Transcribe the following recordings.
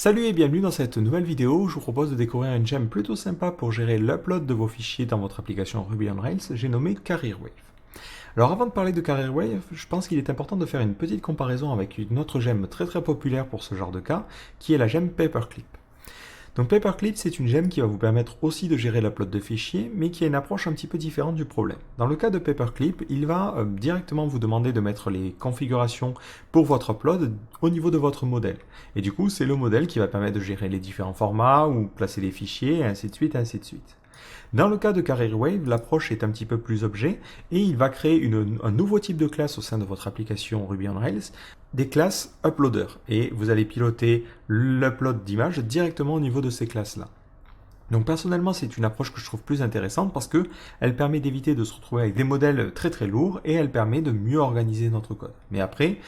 Salut et bienvenue dans cette nouvelle vidéo où je vous propose de découvrir une gemme plutôt sympa pour gérer l'upload de vos fichiers dans votre application Ruby on Rails, j'ai nommé CareerWave. Alors avant de parler de CareerWave, je pense qu'il est important de faire une petite comparaison avec une autre gemme très populaire pour ce genre de cas, qui est la gemme Paperclip. Donc Paperclip, c'est une gemme qui va vous permettre aussi de gérer l'upload de fichiers, mais qui a une approche un petit peu différente du problème. Dans le cas de Paperclip, il va directement vous demander de mettre les configurations pour votre upload au niveau de votre modèle. Et du coup, c'est le modèle qui va permettre de gérer les différents formats, ou placer les fichiers, et ainsi de suite, ainsi de suite. Dans le cas de CareerWave, l'approche est un petit peu plus objet et il va créer un nouveau type de classe au sein de votre application Ruby on Rails, des classes Uploader. Et vous allez piloter l'upload d'images directement au niveau de ces classes-là. Donc personnellement, c'est une approche que je trouve plus intéressante parce qu'elle permet d'éviter de se retrouver avec des modèles très lourds et elle permet de mieux organiser notre code. Mais après,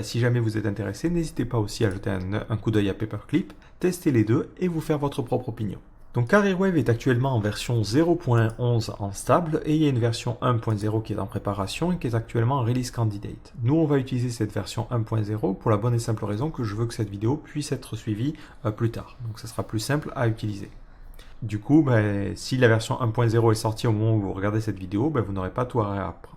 si jamais vous êtes intéressé, n'hésitez pas aussi à jeter un coup d'œil à Paperclip, tester les deux et vous faire votre propre opinion. Donc CareerWave est actuellement en version 0.11 en stable et il y a une version 1.0 qui est en préparation et qui est actuellement en release candidate. Nous on va utiliser cette version 1.0 pour la bonne et simple raison que je veux que cette vidéo puisse être suivie plus tard. Donc ça sera plus simple à utiliser. Du coup, si la version 1.0 est sortie au moment où vous regardez cette vidéo, vous n'aurez pas tout à réapprendre.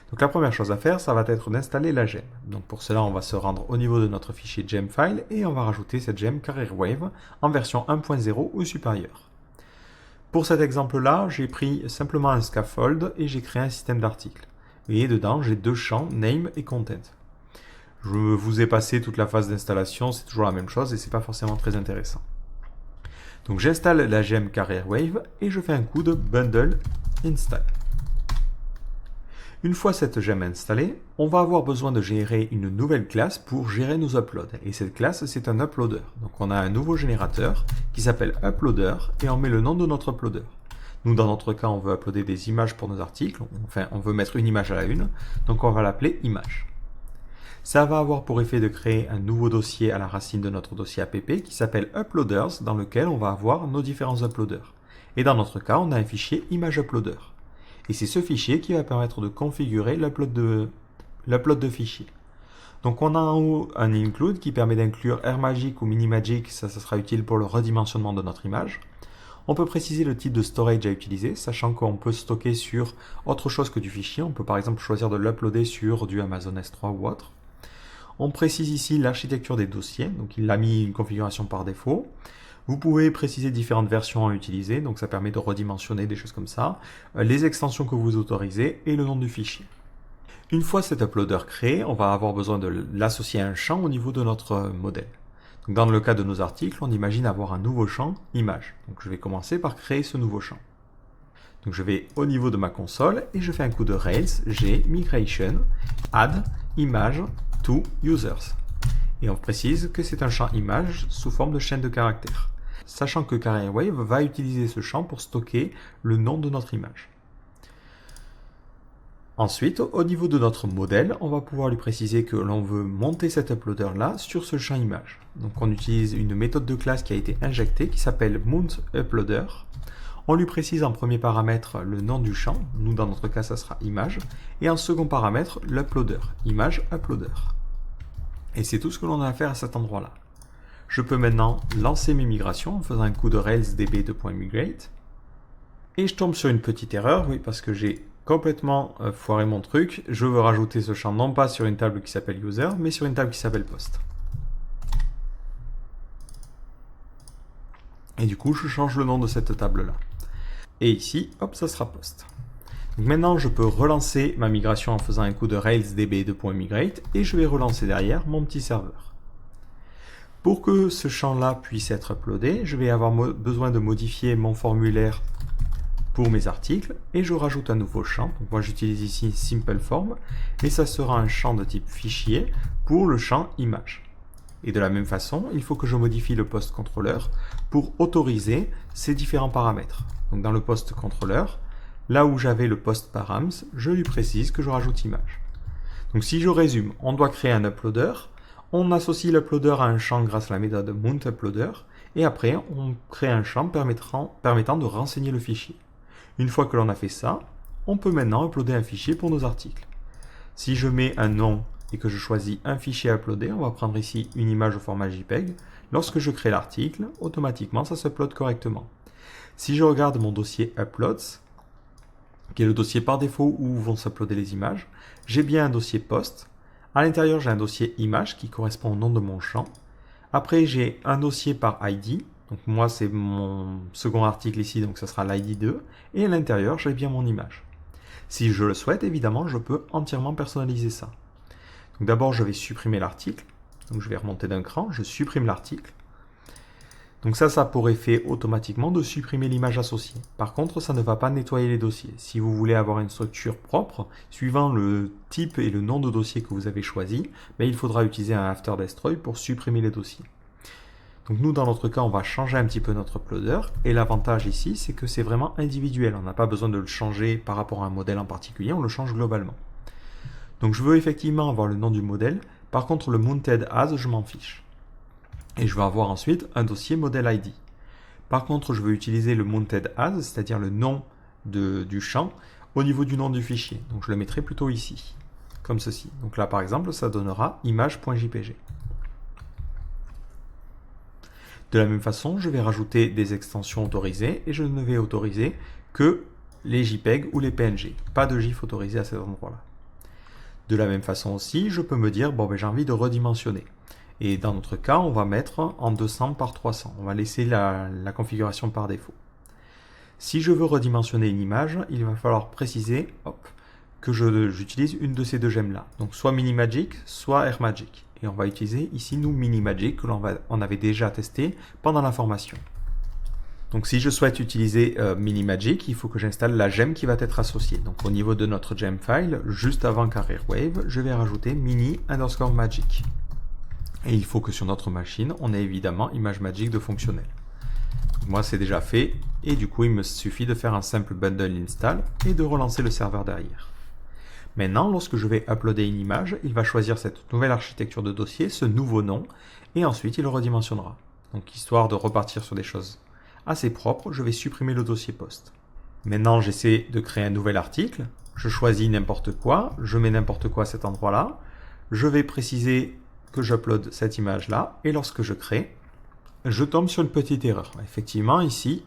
Donc la première chose à faire, ça va être d'installer la gemme. Donc pour cela, on va se rendre au niveau de notre fichier gemfile et on va rajouter cette gemme CareerWave en version 1.0 ou supérieure. Pour cet exemple-là, j'ai pris simplement un scaffold et j'ai créé un système d'articles. Et dedans, j'ai deux champs, name et content. Je vous ai passé toute la phase d'installation, c'est toujours la même chose et c'est pas forcément très intéressant. Donc j'installe la gemme CareerWave et je fais un coup de bundle install. Une fois cette gemme installée, on va avoir besoin de gérer une nouvelle classe pour gérer nos uploads. Et cette classe, c'est un uploader. Donc on a un nouveau générateur qui s'appelle uploader et on met le nom de notre uploader. Nous, dans notre cas, on veut uploader des images pour nos articles. Enfin, on veut mettre une image à la une. Donc on va l'appeler image. Ça va avoir pour effet de créer un nouveau dossier à la racine de notre dossier app qui s'appelle uploaders, dans lequel on va avoir nos différents uploaders. Et dans notre cas, on a un fichier image uploader. Et c'est ce fichier qui va permettre de configurer l'upload de fichiers. Donc on a en haut un include qui permet d'inclure AirMagick ou MiniMagick, ça sera utile pour le redimensionnement de notre image. On peut préciser le type de storage à utiliser, sachant qu'on peut stocker sur autre chose que du fichier. On peut par exemple choisir de l'uploader sur du Amazon S3 ou autre. On précise ici l'architecture des dossiers, donc il a mis une configuration par défaut. Vous pouvez préciser différentes versions à utiliser, donc ça permet de redimensionner des choses comme ça, les extensions que vous autorisez et le nom du fichier. Une fois cet uploader créé, on va avoir besoin de l'associer à un champ au niveau de notre modèle. Donc dans le cas de nos articles, on imagine avoir un nouveau champ image. Donc je vais commencer par créer ce nouveau champ. Donc je vais au niveau de ma console et je fais un coup de Rails, G, Migration, Add, Image, to Users. Et on précise que c'est un champ image sous forme de chaîne de caractères, sachant que CareerWave va utiliser ce champ pour stocker le nom de notre image. Ensuite, au niveau de notre modèle, on va pouvoir lui préciser que l'on veut monter cet uploader-là sur ce champ image. Donc on utilise une méthode de classe qui a été injectée qui s'appelle mountUploader. On lui précise en premier paramètre le nom du champ, nous dans notre cas ça sera image, et en second paramètre l'uploader, image uploader. Et c'est tout ce que l'on a à faire à cet endroit-là. Je peux maintenant lancer mes migrations en faisant un coup de Rails db2.migrate. Et je tombe sur une petite erreur, oui, parce que j'ai complètement foiré mon truc. Je veux rajouter ce champ non pas sur une table qui s'appelle user, mais sur une table qui s'appelle post. Et du coup, je change le nom de cette table-là. Et ici, hop, ça sera post. Donc maintenant, je peux relancer ma migration en faisant un coup de Rails db2.migrate et je vais relancer derrière mon petit serveur. Pour que ce champ-là puisse être uploadé, je vais avoir besoin de modifier mon formulaire pour mes articles et je rajoute un nouveau champ. Donc moi, j'utilise ici Simple Form et ça sera un champ de type fichier pour le champ image. Et de la même façon, il faut que je modifie le post controller pour autoriser ces différents paramètres. Donc dans le post controller, là où j'avais le post params, je lui précise que je rajoute image. Donc si je résume, on doit créer un uploader, on associe l'uploader à un champ grâce à la méthode mountUploader, et après on crée un champ permettant de renseigner le fichier. Une fois que l'on a fait ça, on peut maintenant uploader un fichier pour nos articles. Si je mets un nom et que je choisis un fichier à uploader, on va prendre ici une image au format JPEG. lorsque je crée l'article, automatiquement ça s'upload correctement. Si je regarde mon dossier Uploads, qui est le dossier par défaut où vont s'uploader les images, j'ai bien un dossier post. À l'intérieur, j'ai un dossier image qui correspond au nom de mon champ. Après, j'ai un dossier par ID. Donc moi, c'est mon second article ici, donc ça sera l'ID 2. Et à l'intérieur, j'ai bien mon image. Si je le souhaite, évidemment, je peux entièrement personnaliser ça. Donc d'abord, je vais supprimer l'article. Donc je vais remonter d'un cran, je supprime l'article. Donc ça a pour effet automatiquement de supprimer l'image associée. Par contre, ça ne va pas nettoyer les dossiers. Si vous voulez avoir une structure propre, suivant le type et le nom de dossier que vous avez choisi, il faudra utiliser un After Destroy pour supprimer les dossiers. Donc nous, dans notre cas, on va changer un petit peu notre uploader. Et l'avantage ici, c'est que c'est vraiment individuel. On n'a pas besoin de le changer par rapport à un modèle en particulier, on le change globalement. Donc je veux effectivement avoir le nom du modèle. Par contre, le Mounted As, je m'en fiche. Et je vais avoir ensuite un dossier modèle ID. Par contre, je veux utiliser le Mounted As, c'est-à-dire le nom du champ, au niveau du nom du fichier. Donc je le mettrai plutôt ici, comme ceci. Donc là, par exemple, ça donnera image.jpg. De la même façon, je vais rajouter des extensions autorisées et je ne vais autoriser que les JPEG ou les PNG. Pas de GIF autorisé à cet endroit-là. De la même façon aussi, je peux me dire, j'ai envie de redimensionner. Et dans notre cas, on va mettre en 200 par 300. On va laisser la configuration par défaut. Si je veux redimensionner une image, il va falloir préciser que j'utilise une de ces deux gemmes-là. Donc soit Minimagic, soit AirMagic. Et on va utiliser ici, nous, Minimagic, que on avait déjà testé pendant la formation. Donc si je souhaite utiliser Minimagic, il faut que j'installe la gemme qui va être associée. Donc au niveau de notre gem file, juste avant CarrierWave, je vais rajouter mini_magic. Et il faut que sur notre machine, on ait évidemment ImageMagick de fonctionnel. Moi, c'est déjà fait. Et du coup, il me suffit de faire un simple bundle install et de relancer le serveur derrière. Maintenant, lorsque je vais uploader une image, il va choisir cette nouvelle architecture de dossier, ce nouveau nom, et ensuite il le redimensionnera. Donc, histoire de repartir sur des choses assez propres, je vais supprimer le dossier post. Maintenant, j'essaie de créer un nouvel article. Je choisis n'importe quoi. Je mets n'importe quoi à cet endroit-là. Je vais préciser que j'upload cette image-là. Et lorsque je crée, je tombe sur une petite erreur. Effectivement, ici,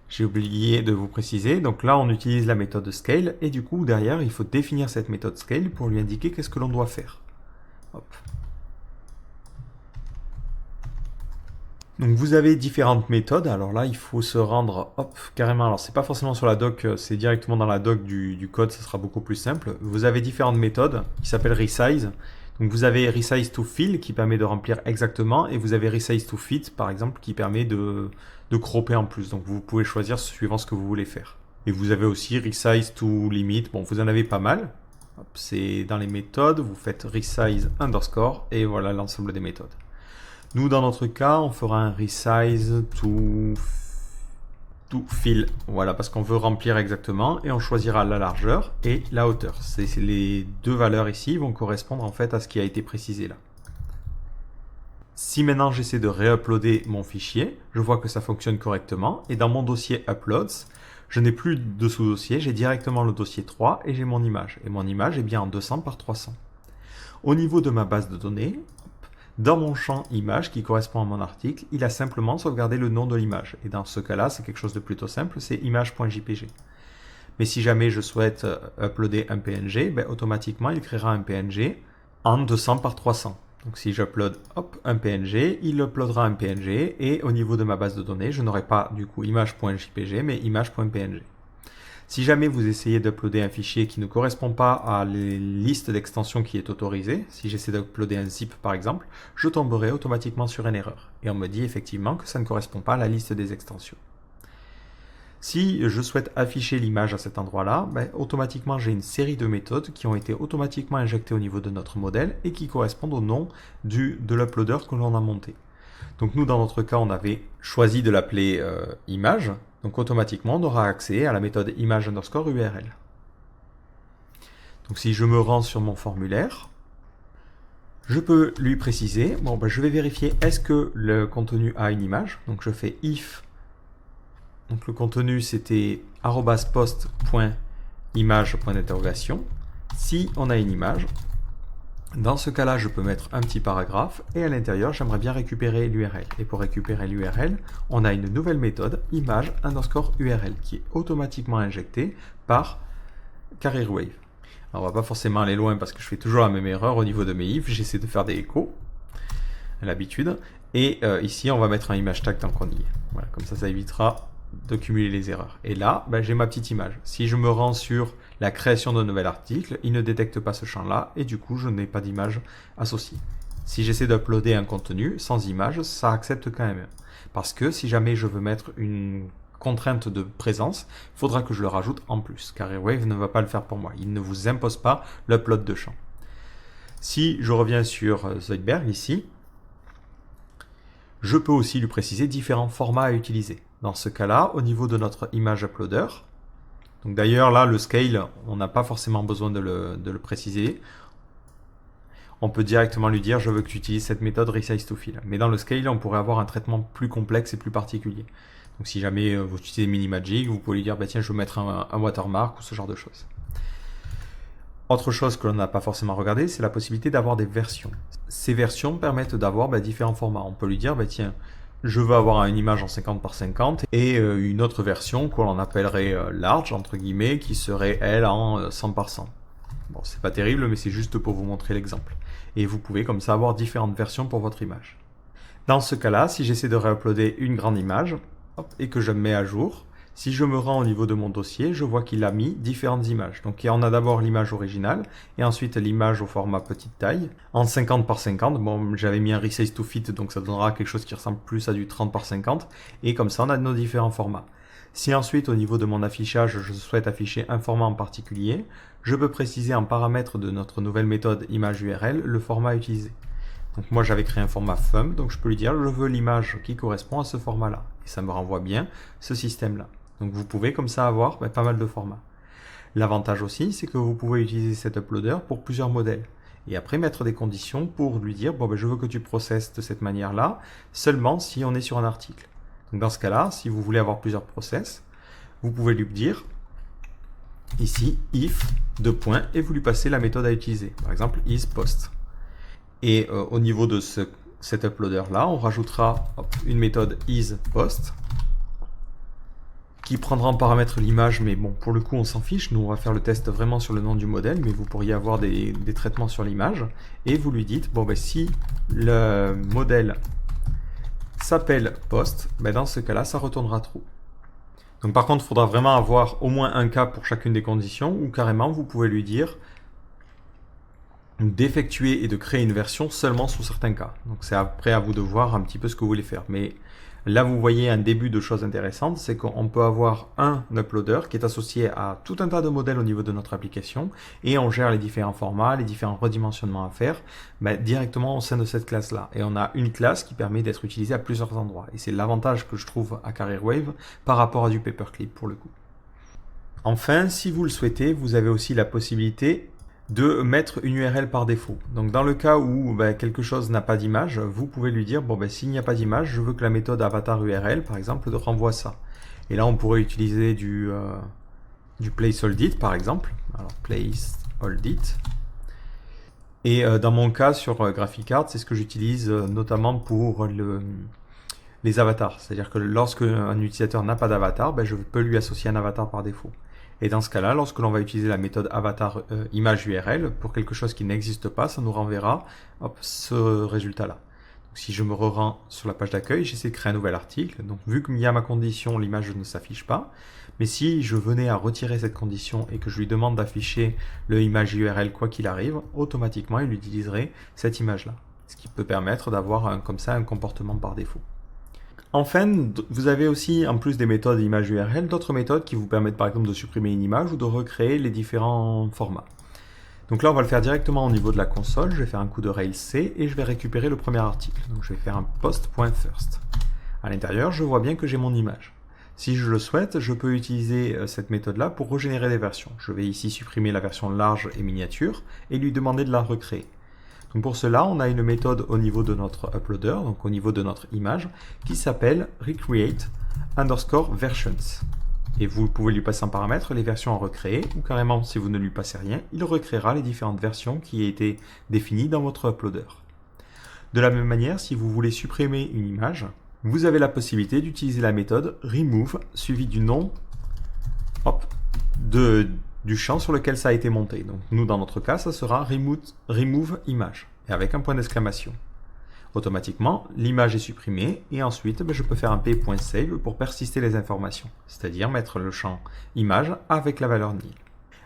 j'ai oublié de vous préciser. Donc là, on utilise la méthode scale. Et du coup, derrière, il faut définir cette méthode scale pour lui indiquer qu'est-ce que l'on doit faire. Donc vous avez différentes méthodes. Alors là, il faut se rendre carrément. Alors c'est pas forcément sur la doc, c'est directement dans la doc du code, ça sera beaucoup plus simple. Vous avez différentes méthodes qui s'appellent resize. Donc vous avez resize to fill qui permet de remplir exactement, et vous avez resize to fit par exemple qui permet de cropper en plus. Donc vous pouvez choisir suivant ce que vous voulez faire. Et vous avez aussi resize to limit. Bon, vous en avez pas mal. C'est dans les méthodes, vous faites resize underscore et voilà l'ensemble des méthodes. Nous, dans notre cas, on fera un resize to fill. Voilà, parce qu'on veut remplir exactement et on choisira la largeur et la hauteur. C'est les deux valeurs ici vont correspondre en fait à ce qui a été précisé là. Si maintenant j'essaie de réuploader mon fichier, je vois que ça fonctionne correctement et dans mon dossier Uploads, je n'ai plus de sous-dossier, j'ai directement le dossier 3 et j'ai mon image. Et mon image est bien en 200 par 300. Au niveau de ma base de données, dans mon champ image qui correspond à mon article, il a simplement sauvegardé le nom de l'image. Et dans ce cas-là, c'est quelque chose de plutôt simple, c'est image.jpg. Mais si jamais je souhaite uploader un PNG, automatiquement il créera un PNG en 200 par 300. Donc si j'upload un PNG, il uploadera un PNG et au niveau de ma base de données, je n'aurai pas du coup image.jpg mais image.png. Si jamais vous essayez d'uploader un fichier qui ne correspond pas à la liste d'extensions qui est autorisée, si j'essaie d'uploader un zip par exemple, je tomberai automatiquement sur une erreur. Et on me dit effectivement que ça ne correspond pas à la liste des extensions. Si je souhaite afficher l'image à cet endroit-là, automatiquement j'ai une série de méthodes qui ont été automatiquement injectées au niveau de notre modèle et qui correspondent au nom de l'uploader que l'on a monté. Donc nous, dans notre cas, on avait choisi de l'appeler image. Donc automatiquement, on aura accès à la méthode image_URL. Donc si je me rends sur mon formulaire, je peux lui préciser, je vais vérifier est-ce que le contenu a une image. Donc je fais if, donc le contenu c'était @post.image. Si on a une image, Dans ce cas-là, je peux mettre un petit paragraphe et à l'intérieur, j'aimerais bien récupérer l'URL. Et pour récupérer l'URL, on a une nouvelle méthode, image_URL, qui est automatiquement injectée par CareerWave. Alors, on va pas forcément aller loin parce que je fais toujours la même erreur au niveau de mes ifs. J'essaie de faire des échos, à l'habitude. Et ici, on va mettre un image tag tant qu'on y est. Voilà, comme ça évitera de cumuler les erreurs. Et là, j'ai ma petite image. Si je me rends sur la création d'un nouvel article, il ne détecte pas ce champ-là et du coup, je n'ai pas d'image associée. Si j'essaie d'uploader un contenu sans image, ça accepte quand même. Parce que si jamais je veux mettre une contrainte de présence, il faudra que je le rajoute en plus. CareerWave ne va pas le faire pour moi. Il ne vous impose pas l'upload de champ. Si je reviens sur Zoidberg ici, je peux aussi lui préciser différents formats à utiliser. Dans ce cas-là, au niveau de notre image uploader, donc d'ailleurs là le scale, on n'a pas forcément besoin de le préciser. On peut directement lui dire je veux que tu utilises cette méthode resize to fill. Mais dans le scale, on pourrait avoir un traitement plus complexe et plus particulier. Donc si jamais vous utilisez Minimagic, vous pouvez lui dire tiens je veux mettre un watermark ou ce genre de choses. Autre chose que l'on n'a pas forcément regardé, c'est la possibilité d'avoir des versions. Ces versions permettent d'avoir différents formats. On peut lui dire, tiens, je veux avoir une image en 50 par 50 et une autre version que l'on appellerait large, entre guillemets, qui serait, elle, en 100 par 100. Bon, c'est pas terrible, mais c'est juste pour vous montrer l'exemple. Et vous pouvez comme ça avoir différentes versions pour votre image. Dans ce cas-là, si j'essaie de réuploader une grande image et que je me mets à jour, si je me rends au niveau de mon dossier, je vois qu'il a mis différentes images. Donc on a d'abord l'image originale et ensuite l'image au format petite taille en 50 par 50. Bon, j'avais mis un resize to fit, donc ça donnera quelque chose qui ressemble plus à du 30 par 50. Et comme ça, on a nos différents formats. Si ensuite, au niveau de mon affichage, je souhaite afficher un format en particulier, je peux préciser en paramètre de notre nouvelle méthode image URL le format à utiliser. Donc moi, j'avais créé un format FUM, donc je peux lui dire je veux l'image qui correspond à ce format-là. Et ça me renvoie bien ce système-là. Donc vous pouvez comme ça avoir pas mal de formats. L'avantage aussi, c'est que vous pouvez utiliser cet uploader pour plusieurs modèles. Et après mettre des conditions pour lui dire, je veux que tu processes de cette manière-là, seulement si on est sur un article. Donc dans ce cas-là, si vous voulez avoir plusieurs process, vous pouvez lui dire, ici, if, et vous lui passez la méthode à utiliser. Par exemple, isPost. Et au niveau de cet uploader-là, on rajoutera une méthode isPost, qui prendra en paramètre l'image, mais bon, pour le coup, on s'en fiche. Nous, on va faire le test vraiment sur le nom du modèle, mais vous pourriez avoir des traitements sur l'image. Et vous lui dites, si le modèle s'appelle post, dans ce cas-là, ça retournera true. Donc par contre, il faudra vraiment avoir au moins un cas pour chacune des conditions, ou carrément, vous pouvez lui dire d'effectuer et de créer une version seulement sous certains cas. Donc c'est après à vous de voir un petit peu ce que vous voulez faire. Mais là, vous voyez un début de choses intéressantes, c'est qu'on peut avoir un uploader qui est associé à tout un tas de modèles au niveau de notre application et on gère les différents formats, les différents redimensionnements à faire directement au sein de cette classe-là. Et on a une classe qui permet d'être utilisée à plusieurs endroits. Et c'est l'avantage que je trouve à CareerWave par rapport à du paperclip pour le coup. Enfin, si vous le souhaitez, vous avez aussi la possibilité de mettre une URL par défaut. Donc dans le cas où quelque chose n'a pas d'image, vous pouvez lui dire s'il n'y a pas d'image, je veux que la méthode avatar URL par exemple renvoie ça. Et là on pourrait utiliser du placeholdIt par exemple. Alors placeholdIt. Et dans mon cas sur GraphiCart, c'est ce que j'utilise notamment pour les avatars. C'est-à-dire que lorsque un utilisateur n'a pas d'avatar, je peux lui associer un avatar par défaut. Et dans ce cas-là, lorsque l'on va utiliser la méthode avatar image URL pour quelque chose qui n'existe pas, ça nous renverra ce résultat-là. Donc, si je me rends sur la page d'accueil, j'essaie de créer un nouvel article. Donc vu qu'il y a ma condition, l'image ne s'affiche pas. Mais si je venais à retirer cette condition et que je lui demande d'afficher le image URL quoi qu'il arrive, automatiquement il utiliserait cette image-là. Ce qui peut permettre d'avoir comme ça un comportement par défaut. Enfin, vous avez aussi, en plus des méthodes image URL, d'autres méthodes qui vous permettent par exemple de supprimer une image ou de recréer les différents formats. Donc là, on va le faire directement au niveau de la console. Je vais faire un coup de Rail C et je vais récupérer le premier article. Donc je vais faire un post.first. À l'intérieur, je vois bien que j'ai mon image. Si je le souhaite, je peux utiliser cette méthode-là pour régénérer des versions. Je vais ici supprimer la version large et miniature et lui demander de la recréer. Donc pour cela, on a une méthode au niveau de notre uploader, donc au niveau de notre image, qui s'appelle recreate_versions. Et vous pouvez lui passer en paramètre les versions à recréer, ou carrément, si vous ne lui passez rien, il recréera les différentes versions qui aient été définies dans votre uploader. De la même manière, si vous voulez supprimer une image, vous avez la possibilité d'utiliser la méthode remove suivi du nom du champ sur lequel ça a été monté. Donc nous, dans notre cas, ça sera remove image, et avec un point d'exclamation. Automatiquement, l'image est supprimée et ensuite je peux faire un p.save pour persister les informations, c'est-à-dire mettre le champ image avec la valeur nil.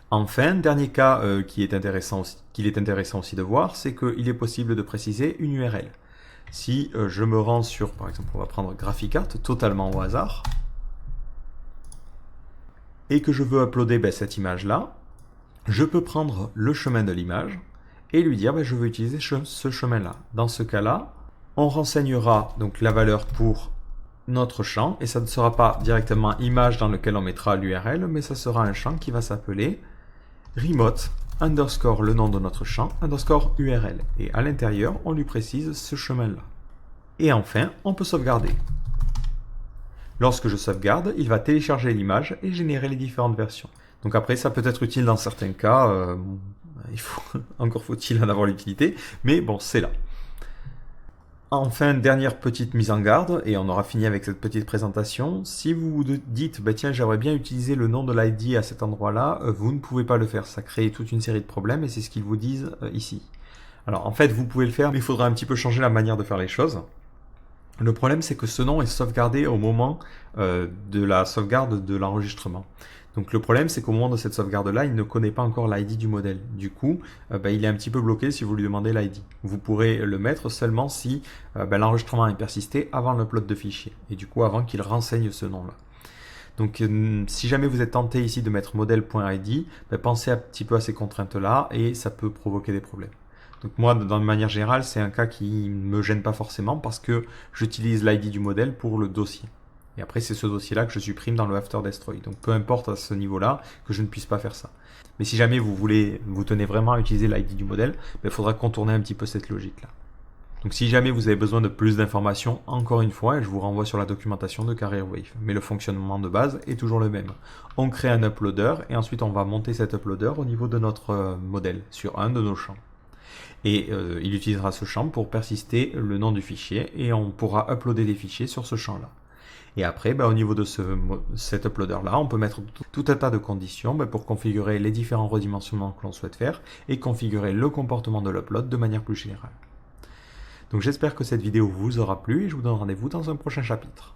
Enfin, dernier cas qu'il est intéressant aussi de voir, c'est qu'il est possible de préciser une URL. Si je me rends sur, par exemple, on va prendre GraphiCart totalement au hasard, et que je veux uploader cette image-là, je peux prendre le chemin de l'image et lui dire je veux utiliser ce chemin-là. Dans ce cas-là, on renseignera donc la valeur pour notre champ, et ça ne sera pas directement image dans lequel on mettra l'URL, mais ça sera un champ qui va s'appeler remote underscore le nom de notre champ underscore URL. Et à l'intérieur, on lui précise ce chemin-là. Et enfin, on peut sauvegarder. Lorsque je sauvegarde, il va télécharger l'image et générer les différentes versions. Donc après, ça peut être utile dans certains cas, encore faut-il en avoir l'utilité, mais bon, c'est là. Enfin, dernière petite mise en garde, et on aura fini avec cette petite présentation. Si vous vous dites, tiens, j'aimerais bien utiliser le nom de l'ID à cet endroit-là, vous ne pouvez pas le faire. Ça crée toute une série de problèmes, et c'est ce qu'ils vous disent ici. Alors en fait, vous pouvez le faire, mais il faudra un petit peu changer la manière de faire les choses. Le problème, c'est que ce nom est sauvegardé au moment de la sauvegarde de l'enregistrement. Donc le problème, c'est qu'au moment de cette sauvegarde-là, il ne connaît pas encore l'ID du modèle. Du coup, il est un petit peu bloqué si vous lui demandez l'ID. Vous pourrez le mettre seulement si l'enregistrement est persisté avant l'upload de fichier. Et du coup, avant qu'il renseigne ce nom-là. Donc si jamais vous êtes tenté ici de mettre modèle.id, pensez un petit peu à ces contraintes-là et ça peut provoquer des problèmes. Donc moi, de manière générale, c'est un cas qui ne me gêne pas forcément parce que j'utilise l'ID du modèle pour le dossier. Et après, c'est ce dossier-là que je supprime dans le after destroy. Donc peu importe à ce niveau-là que je ne puisse pas faire ça. Mais si jamais vous tenez vraiment à utiliser l'ID du modèle, il faudra contourner un petit peu cette logique-là. Donc si jamais vous avez besoin de plus d'informations, encore une fois, je vous renvoie sur la documentation de CareerWave. Mais le fonctionnement de base est toujours le même. On crée un uploader et ensuite on va monter cet uploader au niveau de notre modèle, sur un de nos champs. Et il utilisera ce champ pour persister le nom du fichier et on pourra uploader des fichiers sur ce champ-là. Et après, au niveau de cet uploader-là, on peut mettre tout un tas de conditions pour configurer les différents redimensionnements que l'on souhaite faire et configurer le comportement de l'upload de manière plus générale. Donc j'espère que cette vidéo vous aura plu et je vous donne rendez-vous dans un prochain chapitre.